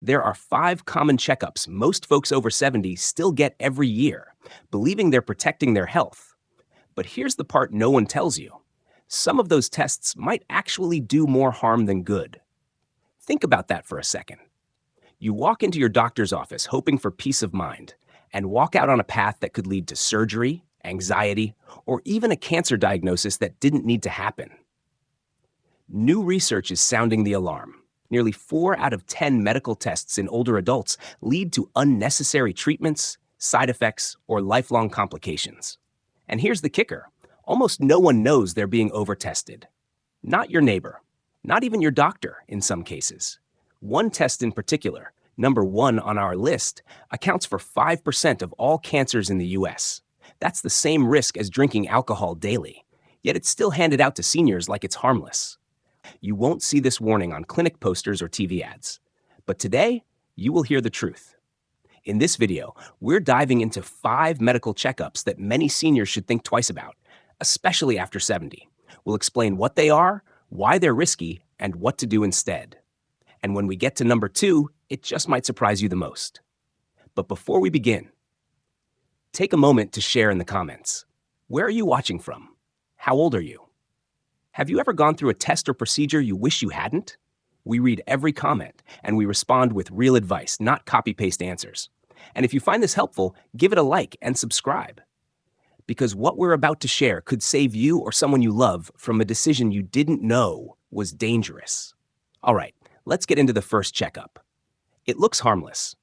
There are 5 common checkups most folks over 70 still get every year, believing they're protecting their health. But here's the part no one tells you. Some of those tests might actually do more harm than good. Think about that for a second. You walk into your doctor's office hoping for peace of mind and walk out on a path that could lead to surgery, anxiety, or even a cancer diagnosis that didn't need to happen. New research is sounding the alarm. Nearly 4 out of 10 medical tests in older adults lead to unnecessary treatments, side effects, or lifelong complications. And here's the kicker. Almost no one knows they're being overtested. Not your neighbor, not even your doctor in some cases. One test in particular, number 1 on our list, accounts for 5% of all cancers in the US. That's the same risk as drinking alcohol daily, yet it's still handed out to seniors like it's harmless. You won't see this warning on clinic posters or TV ads. But today, you will hear the truth. In this video, we're diving into 5 medical checkups that many seniors should think twice about, especially after 70. We'll explain what they are, why they're risky, and what to do instead. And when we get to number 2, it just might surprise you the most. But before we begin, take a moment to share in the comments. Where are you watching from? How old are you? Have you ever gone through a test or procedure you wish you hadn't? We read every comment, and we respond with real advice, not copy-paste answers. And if you find this helpful, give it a like and subscribe. Because what we're about to share could save you or someone you love from a decision you didn't know was dangerous. All right, let's get into the first checkup. It looks harmless,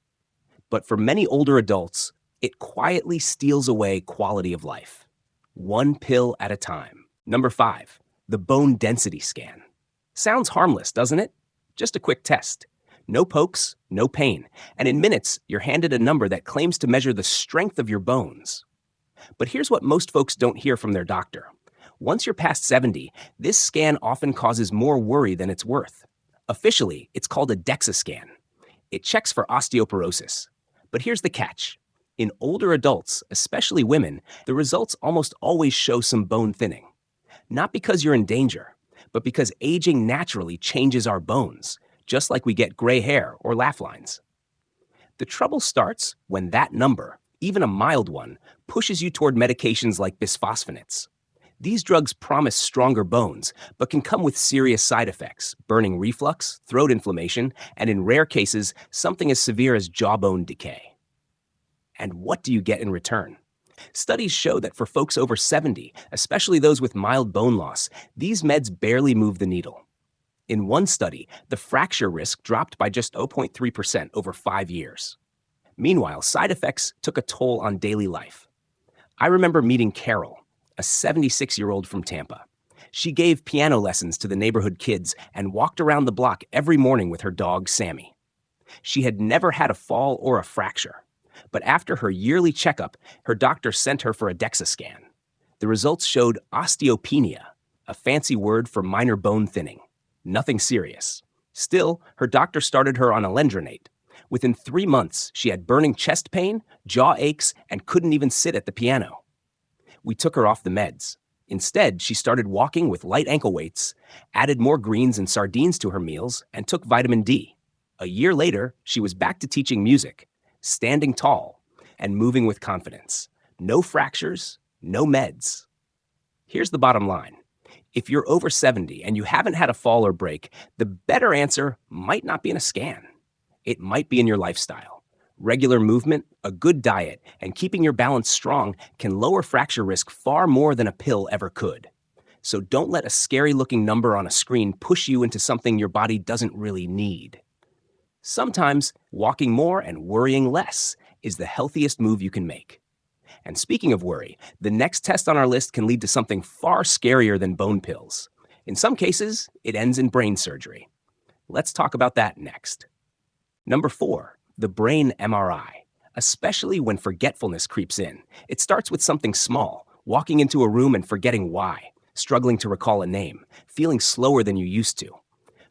but for many older adults, it quietly steals away quality of life. One pill at a time. Number 5. The bone density scan. Sounds harmless, doesn't it? Just a quick test. No pokes, no pain, and in minutes, you're handed a number that claims to measure the strength of your bones. But here's what most folks don't hear from their doctor. Once you're past 70, this scan often causes more worry than it's worth. Officially, it's called a DEXA scan. It checks for osteoporosis. But here's the catch. In older adults, especially women, the results almost always show some bone thinning. Not because you're in danger, but because aging naturally changes our bones, just like we get gray hair or laugh lines. The trouble starts when that number, even a mild one, pushes you toward medications like bisphosphonates. These drugs promise stronger bones, but can come with serious side effects, burning reflux, throat inflammation, and in rare cases, something as severe as jawbone decay. And what do you get in return? Studies show that for folks over 70, especially those with mild bone loss, these meds barely move the needle. In one study, the fracture risk dropped by just 0.3% over 5 years. Meanwhile, side effects took a toll on daily life. I remember meeting Carol, a 76-year-old from Tampa. She gave piano lessons to the neighborhood kids and walked around the block every morning with her dog, Sammy. She had never had a fall or a fracture. But after her yearly checkup, her doctor sent her for a DEXA scan. The results showed osteopenia, a fancy word for minor bone thinning. Nothing serious. Still, her doctor started her on alendronate. Within 3 months, she had burning chest pain, jaw aches, and couldn't even sit at the piano. We took her off the meds. Instead, she started walking with light ankle weights, added more greens and sardines to her meals, and took vitamin D. A year later, she was back to teaching music, standing tall, and moving with confidence. No fractures, no meds. Here's the bottom line. If you're over 70 and you haven't had a fall or break, the better answer might not be in a scan. It might be in your lifestyle. Regular movement, a good diet, and keeping your balance strong can lower fracture risk far more than a pill ever could. So don't let a scary-looking number on a screen push you into something your body doesn't really need. Sometimes, walking more and worrying less is the healthiest move you can make. And speaking of worry, the next test on our list can lead to something far scarier than bone pills. In some cases, it ends in brain surgery. Let's talk about that next. Number 4, the brain MRI, especially when forgetfulness creeps in. It starts with something small, walking into a room and forgetting why, struggling to recall a name, feeling slower than you used to.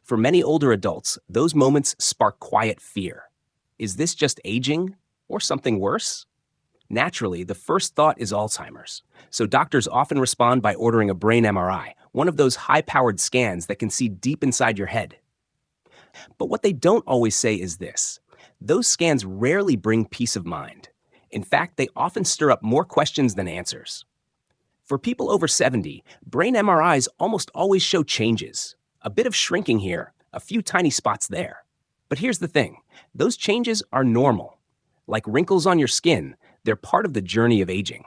For many older adults, those moments spark quiet fear. Is this just aging or something worse? Naturally, the first thought is Alzheimer's, so doctors often respond by ordering a brain MRI, one of those high-powered scans that can see deep inside your head. But what they don't always say is this: Those scans rarely bring peace of mind. In fact, they often stir up more questions than answers. For people over 70, brain MRIs almost always show changes. A bit of shrinking here, a few tiny spots there. But here's the thing, those changes are normal. Like wrinkles on your skin, they're part of the journey of aging.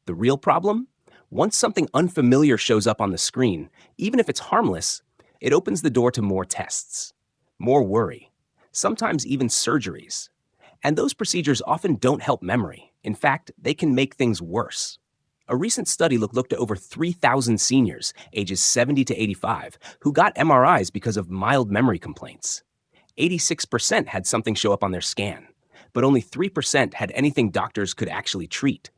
The real problem? Once something unfamiliar shows up on the screen, even if it's harmless, it opens the door to more tests, more worry, sometimes even surgeries. And those procedures often don't help memory. In fact, they can make things worse. A recent study looked at over 3,000 seniors, ages 70 to 85, who got MRIs because of mild memory complaints. 86% had something show up on their scan, but only 3% had anything doctors could actually treat.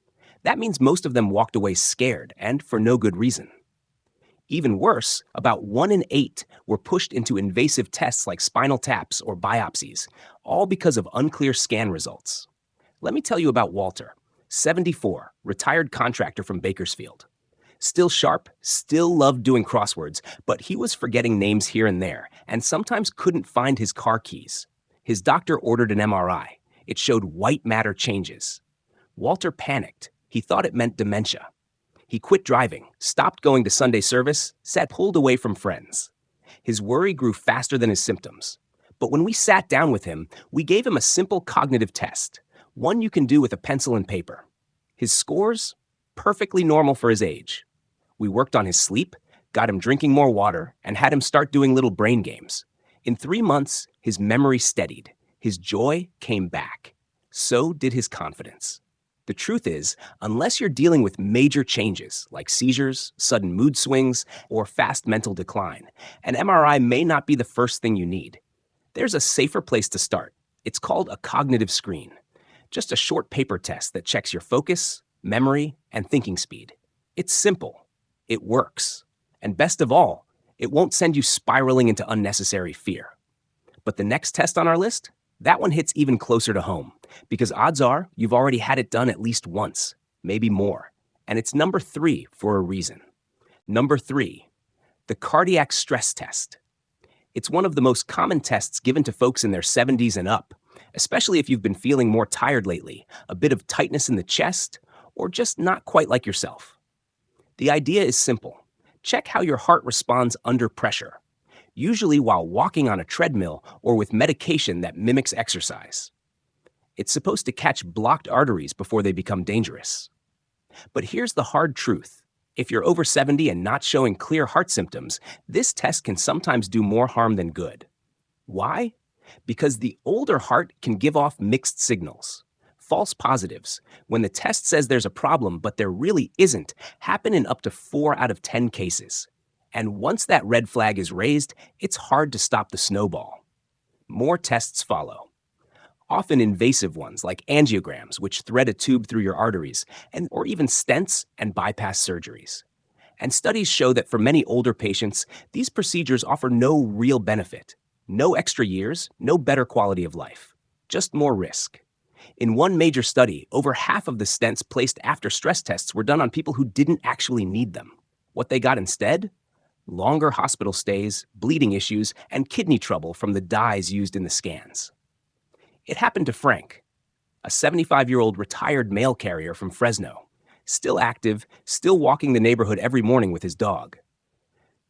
That means most of them walked away scared, and for no good reason. Even worse, about 1 in 8 were pushed into invasive tests like spinal taps or biopsies, all because of unclear scan results. Let me tell you about Walter, 74, retired contractor from Bakersfield. Still sharp, still loved doing crosswords, but he was forgetting names here and there, and sometimes couldn't find his car keys. His doctor ordered an MRI. It showed white matter changes. Walter panicked. He thought it meant dementia. He quit driving, stopped going to Sunday service, sat pulled away from friends. His worry grew faster than his symptoms. But when we sat down with him, we gave him a simple cognitive test, one you can do with a pencil and paper. His scores? Perfectly normal for his age. We worked on his sleep, got him drinking more water, and had him start doing little brain games. In 3 months, his memory steadied. His joy came back. So did his confidence. The truth is, unless you're dealing with major changes like seizures, sudden mood swings, or fast mental decline, an MRI may not be the first thing you need. There's a safer place to start. It's called a cognitive screen. Just a short paper test that checks your focus, memory, and thinking speed. It's simple. It works. And best of all, it won't send you spiraling into unnecessary fear. But the next test on our list? That one hits even closer to home, because odds are you've already had it done at least once, maybe more. And it's number 3 for a reason. Number 3, the cardiac stress test. It's one of the most common tests given to folks in their 70s and up, especially if you've been feeling more tired lately, a bit of tightness in the chest, or just not quite like yourself. The idea is simple. Check how your heart responds under pressure, usually while walking on a treadmill or with medication that mimics exercise. It's supposed to catch blocked arteries before they become dangerous. But here's the hard truth. If you're over 70 and not showing clear heart symptoms, this test can sometimes do more harm than good. Why? Because the older heart can give off mixed signals. False positives, when the test says there's a problem but there really isn't, happen in up to 4 out of 10 cases. And once that red flag is raised, it's hard to stop the snowball. More tests follow. Often invasive ones like angiograms, which thread a tube through your arteries, or even stents and bypass surgeries. And studies show that for many older patients, these procedures offer no real benefit. No extra years, no better quality of life. Just more risk. In one major study, over half of the stents placed after stress tests were done on people who didn't actually need them. What they got instead? Longer hospital stays, bleeding issues, and kidney trouble from the dyes used in the scans. It happened to Frank, a 75-year-old retired mail carrier from Fresno, still active, still walking the neighborhood every morning with his dog.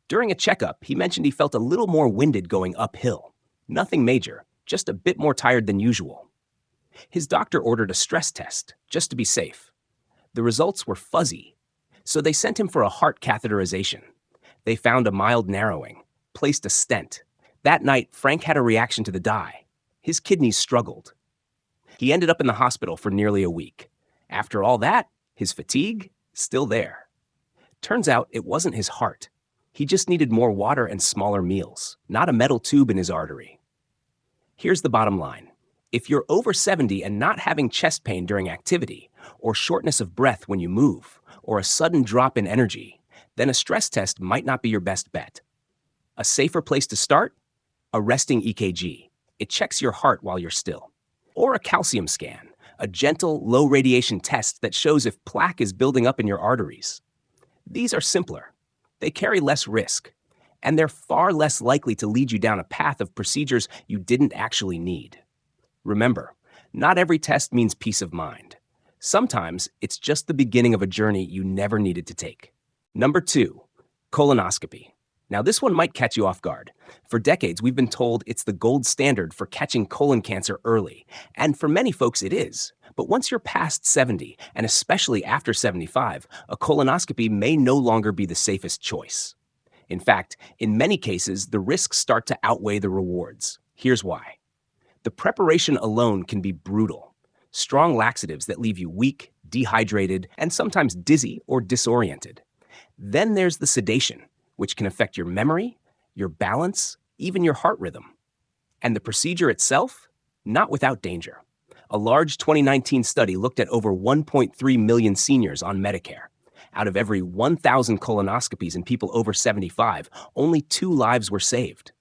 During a checkup, he mentioned he felt a little more winded going uphill. Nothing major, just a bit more tired than usual. His doctor ordered a stress test, just to be safe. The results were fuzzy, so they sent him for a heart catheterization. They found a mild narrowing, placed a stent. That night, Frank had a reaction to the dye. His kidneys struggled. He ended up in the hospital for nearly a week. After all that, his fatigue, still there. Turns out it wasn't his heart. He just needed more water and smaller meals, not a metal tube in his artery. Here's the bottom line. If you're over 70 and not having chest pain during activity, or shortness of breath when you move, or a sudden drop in energy, then a stress test might not be your best bet. A safer place to start? A resting EKG. It checks your heart while you're still. Or a calcium scan, a gentle, low-radiation test that shows if plaque is building up in your arteries. These are simpler. They carry less risk, and they're far less likely to lead you down a path of procedures you didn't actually need. Remember, not every test means peace of mind. Sometimes it's just the beginning of a journey you never needed to take. Number 2, colonoscopy. Now, this one might catch you off guard. For decades, we've been told it's the gold standard for catching colon cancer early, and for many folks it is. But once you're past 70, and especially after 75, a colonoscopy may no longer be the safest choice. In fact, in many cases, the risks start to outweigh the rewards. Here's why. The preparation alone can be brutal. Strong laxatives that leave you weak, dehydrated, and sometimes dizzy or disoriented. Then there's the sedation, which can affect your memory, your balance, even your heart rhythm. And the procedure itself? Not without danger. A large 2019 study looked at over 1.3 million seniors on Medicare. Out of every 1,000 colonoscopies in people over 75, only 2 lives were saved.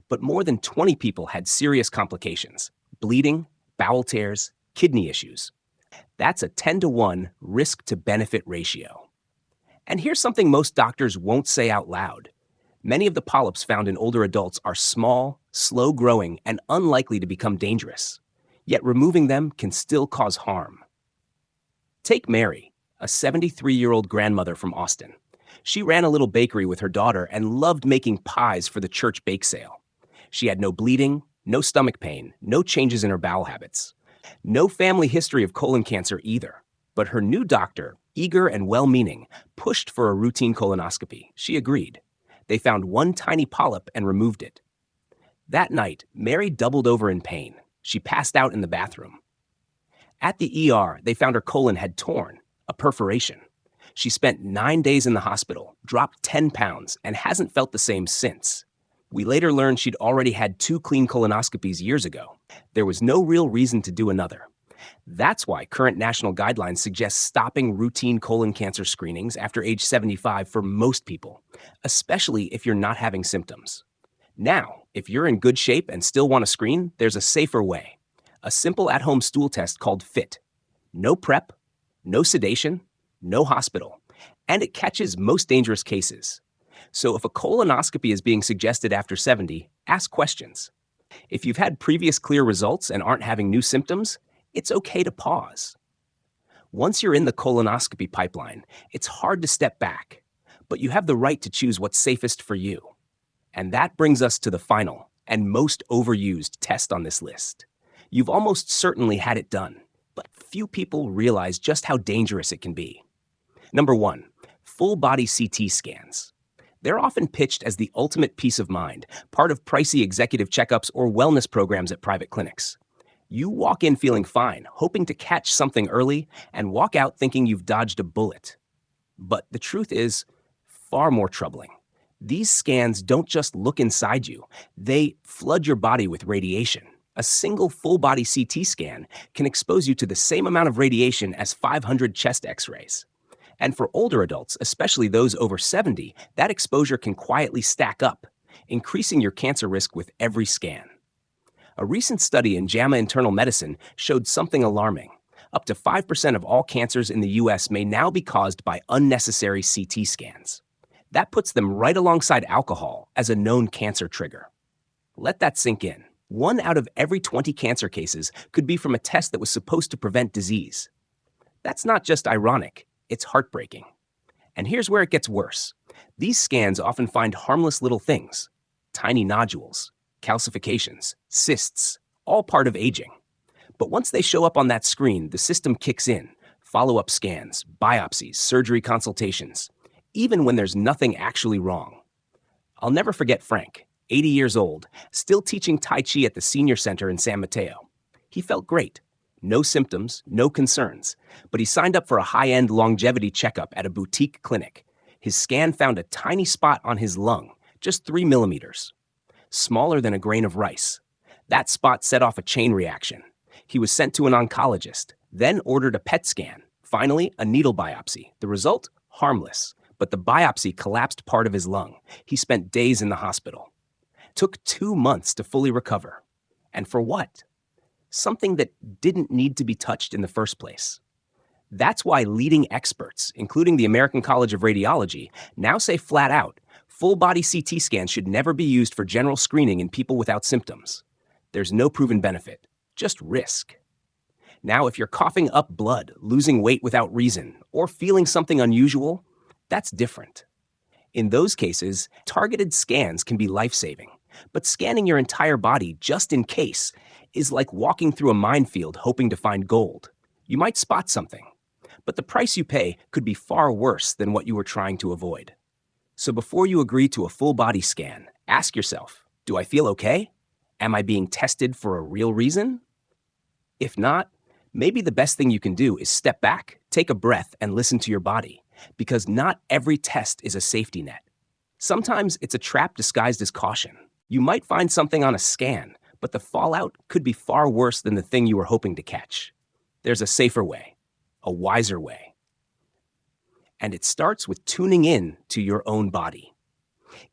But more than 20 people had serious complications: bleeding, bowel tears, kidney issues. That's a 10-to-1 risk-to-benefit ratio. And here's something most doctors won't say out loud. Many of the polyps found in older adults are small, slow-growing, and unlikely to become dangerous. Yet removing them can still cause harm. Take Mary, a 73-year-old grandmother from Austin. She ran a little bakery with her daughter and loved making pies for the church bake sale. She had no bleeding, no stomach pain, no changes in her bowel habits. No family history of colon cancer either. But her new doctor, eager and well-meaning, pushed for a routine colonoscopy. She agreed. They found one tiny polyp and removed it. That night, Mary doubled over in pain. She passed out in the bathroom. At the ER, they found her colon had torn, a perforation. She spent 9 days in the hospital, dropped 10 pounds, and hasn't felt the same since. We later learned she'd already had 2 clean colonoscopies years ago. There was no real reason to do another. That's why current national guidelines suggest stopping routine colon cancer screenings after age 75 for most people, especially if you're not having symptoms. Now, if you're in good shape and still want to screen, there's a safer way. A simple at-home stool test called FIT. No prep, no sedation, no hospital, and it catches most dangerous cases. So if a colonoscopy is being suggested after 70, ask questions. If you've had previous clear results and aren't having new symptoms, it's okay to pause. Once you're in the colonoscopy pipeline, it's hard to step back, but you have the right to choose what's safest for you. And that brings us to the final and most overused test on this list. You've almost certainly had it done, but few people realize just how dangerous it can be. Number 1, full-body CT scans. They're often pitched as the ultimate peace of mind, part of pricey executive checkups or wellness programs at private clinics. You walk in feeling fine, hoping to catch something early, and walk out thinking you've dodged a bullet. But the truth is far more troubling. These scans don't just look inside you, they flood your body with radiation. A single full-body CT scan can expose you to the same amount of radiation as 500 chest x-rays. And for older adults, especially those over 70, that exposure can quietly stack up, increasing your cancer risk with every scan. A recent study in JAMA Internal Medicine showed something alarming. Up to 5% of all cancers in the U.S. may now be caused by unnecessary CT scans. That puts them right alongside alcohol as a known cancer trigger. Let that sink in. 1 out of every 20 cancer cases could be from a test that was supposed to prevent disease. That's not just ironic, it's heartbreaking. And here's where it gets worse. These scans often find harmless little things: tiny nodules, calcifications, cysts, all part of aging. But once they show up on that screen, the system kicks in: follow-up scans, biopsies, surgery consultations, even when there's nothing actually wrong. I'll never forget Frank, 80 years old, still teaching Tai Chi at the senior center in San Mateo. He felt great. No symptoms, no concerns, but he signed up for a high-end longevity checkup at a boutique clinic. His scan found a tiny spot on his lung, just 3 millimeters. Smaller than a grain of rice. That spot set off a chain reaction. He was sent to an oncologist, then ordered a PET scan, finally a needle biopsy. The result? Harmless. But the biopsy collapsed part of his lung. He spent days in the hospital. Took 2 months to fully recover. And for what? Something that didn't need to be touched in the first place. That's why leading experts, including the American College of Radiology, now say flat out, full-body CT scans should never be used for general screening in people without symptoms. There's no proven benefit, just risk. Now, if you're coughing up blood, losing weight without reason, or feeling something unusual, that's different. In those cases, targeted scans can be life-saving, but scanning your entire body just in case is like walking through a minefield hoping to find gold. You might spot something, but the price you pay could be far worse than what you were trying to avoid. So before you agree to a full body scan, ask yourself, do I feel okay? Am I being tested for a real reason? If not, maybe the best thing you can do is step back, take a breath, and listen to your body, because not every test is a safety net. Sometimes it's a trap disguised as caution. You might find something on a scan, but the fallout could be far worse than the thing you were hoping to catch. There's a safer way, a wiser way. And it starts with tuning in to your own body.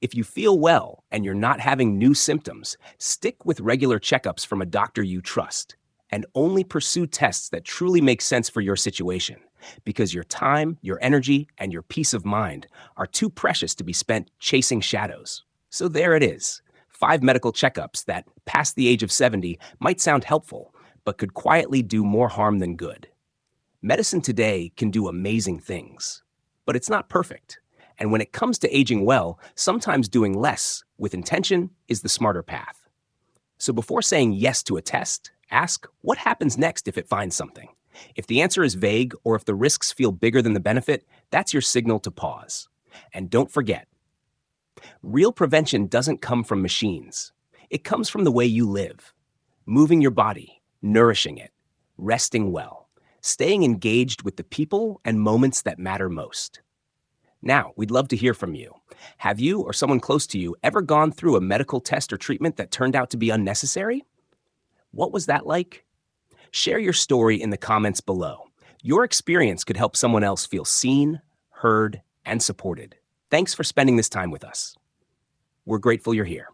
If you feel well and you're not having new symptoms, stick with regular checkups from a doctor you trust, and only pursue tests that truly make sense for your situation, because your time, your energy, and your peace of mind are too precious to be spent chasing shadows. So there it is, 5 medical checkups that, past the age of 70, might sound helpful, but could quietly do more harm than good. Medicine today can do amazing things, but it's not perfect. And when it comes to aging well, sometimes doing less with intention is the smarter path. So before saying yes to a test, ask what happens next if it finds something. If the answer is vague or if the risks feel bigger than the benefit, that's your signal to pause. And don't forget, real prevention doesn't come from machines. It comes from the way you live. Moving your body, nourishing it, resting well, staying engaged with the people and moments that matter most. Now, we'd love to hear from you. Have you or someone close to you ever gone through a medical test or treatment that turned out to be unnecessary? What was that like? Share your story in the comments below. Your experience could help someone else feel seen, heard, and supported. Thanks for spending this time with us. We're grateful you're here.